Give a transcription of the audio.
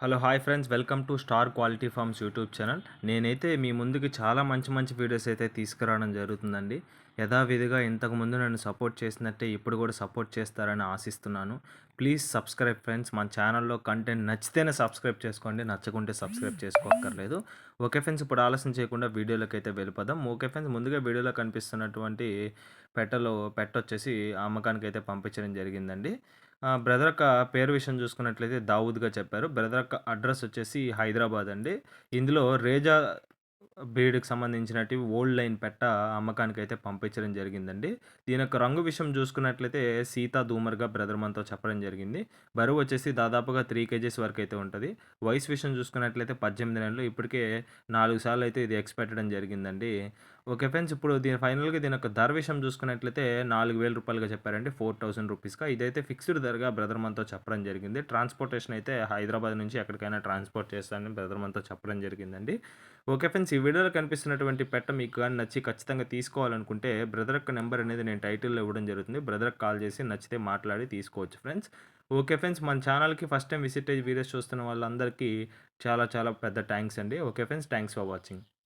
Hello hi friends, welcome to star quality forms YouTube channel. నేనైతే మీ ముందుకి చాలా మంచి మంచి వీడియోస్ అయితే తీసుకురావడం జరుగుతుందండి. యథావిధిగా ఇంతకుముందు నన్ను సపోర్ట్ చేసినట్టే ఇప్పుడు కూడా సపోర్ట్ చేస్తారని ఆశిస్తున్నాను. Please subscribe friends. మన ఛానల్లో కంటెంట్ నచ్చితేనే సబ్స్క్రైబ్ చేసుకోండి, నచ్చకుంటే సబ్స్క్రైబ్ చేసుకోక్కర్లేదు. ఓకే ఫ్రెండ్స్, ఇప్పుడు ఆలస్యం చేయకుండా వీడియోలోకి అయితే వెళ్ళిపోదాం. ఓకే ఫ్రెండ్స్, ముందుగా వీడియోలో కనిపిస్తున్నటువంటి పెట్టొచ్చేసి అమ్మకానికి అయితే పంపించడం జరిగిందండి. బ్రదర్ యొక్క పేరు విషయం చూసుకున్నట్లయితే దావూద్‌గా చెప్పారు. బ్రదర్ యొక్క అడ్రెస్ వచ్చేసి హైదరాబాద్ అండి. ఇందులో రేజా బ్రీడ్‌కి సంబంధించినటివి ఓల్డ్ లైన్ పెట్ట అమ్మకానికైతే పంపించడం జరిగిందండి. దీని యొక్క రంగు విషయం చూసుకున్నట్లయితే సీతా దూమర్‌గా బ్రదర్ మనతో చెప్పడం జరిగింది. బరువు వచ్చేసి దాదాపుగా 3 కేజీస్ వరకైతే ఉంటది. వయసు విషయం చూసుకున్నట్లయితే 18 నెలలు. ఇప్పటికే 4 సార్లు అయితే ఇది ఎగ్స్ పెట్టడం జరిగిందండి. ఓకే ఫ్రెండ్స్, ఇప్పుడు దీని యొక్క ధర విషయం చూసుకున్నట్లయితే రూ. 4,000గా చెప్పారండి. 4,000 రూపీస్‌గా. ఇదైతే ఫిక్స్డ్ ధరగా బ్రదర్ మనతో చెప్పడం జరిగింది. ట్రాన్స్‌పోర్టేషన్ అయితే హైదరాబాద్ నుంచి ఎక్కడికైనా ట్రాన్స్‌పోర్ట్ చేస్తానని బ్రదర్ మనతో చెప్పడం జరిగిందండి. ఓకే ఫ్రెండ్స్, ఈ వీడియోలో కనిపిస్తున్నటువంటి పెట్ట మీకు గాని నచ్చి ఖచ్చితంగా తీసుకోవాలనుకుంటే బ్రదర్ యొక్క నెంబర్ అనేది నేను టైటిల్‌లో ఇవ్వడం జరుగుతుంది. బ్రదర్‌కి కాల్ చేసి నచ్చితే మాట్లాడి తీసుకోవచ్చు ఫ్రెండ్స్. ఓకే ఫ్రెండ్స్, మన ఛానల్‌కి ఫస్ట్ టైమ్ విజిట్ అయ్యి వీడియోస్ చూస్తున్న వాళ్ళందరికీ చాలా చాలా పెద్ద థాంక్స్ అండి. Okay friends, thanks for watching.